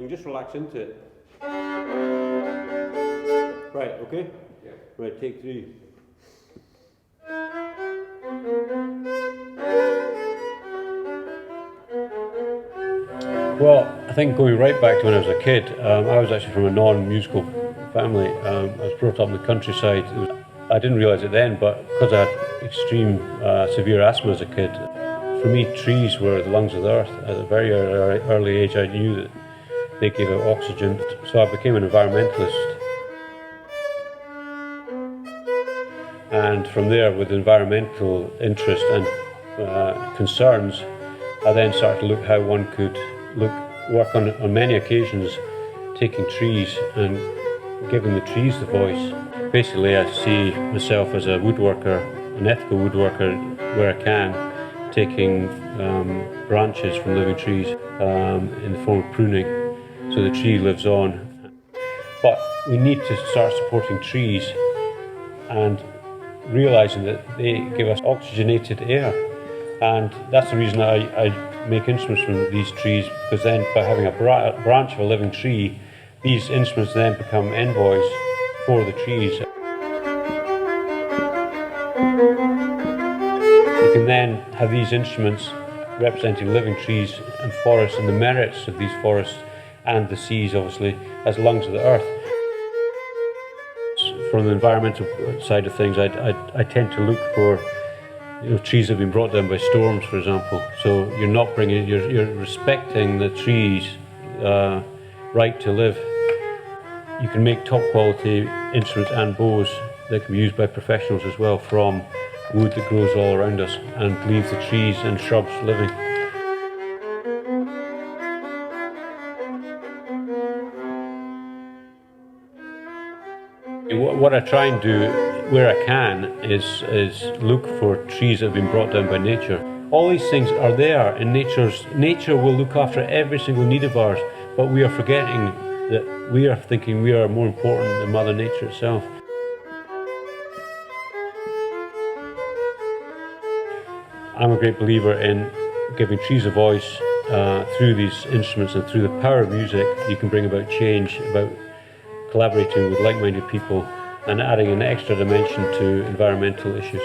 can just relax into it. Right, okay? Yeah. Right, take 3. Well, I think going right back to when I was a kid, I was actually from a non-musical family. I was brought up in the countryside. I didn't realise it then, but because I had extreme severe asthma as a kid, for me trees were the lungs of the earth. At a very early age I knew that they gave out oxygen, so I became an environmentalist. And from there, with environmental interest and concerns, I then started to look how one could work on many occasions, taking trees and giving the trees the voice. Basically, I see myself as a woodworker, an ethical woodworker, where I can, taking branches from living trees in the form of pruning, so the tree lives on. But we need to start supporting trees and realising that they give us oxygenated air. And that's the reason I make instruments from these trees, because then by having a branch of a living tree, these instruments then become envoys for the trees. You can then have these instruments representing living trees and forests and the merits of these forests and the seas, obviously, as lungs of the earth. From the environmental side of things, I tend to look for trees that have been brought down by storms, for example. So you're respecting the trees' right to live. You can make top quality instruments and bows that can be used by professionals as well from wood that grows all around us, and leave the trees and shrubs living. What I try and do where I can is look for trees that have been brought down by nature. All these things are there in nature will look after every single need of ours, but we are forgetting that we are thinking we are more important than Mother Nature itself. I'm a great believer in giving trees a voice through these instruments, and through the power of music you can bring about change, about collaborating with like-minded people and adding an extra dimension to environmental issues.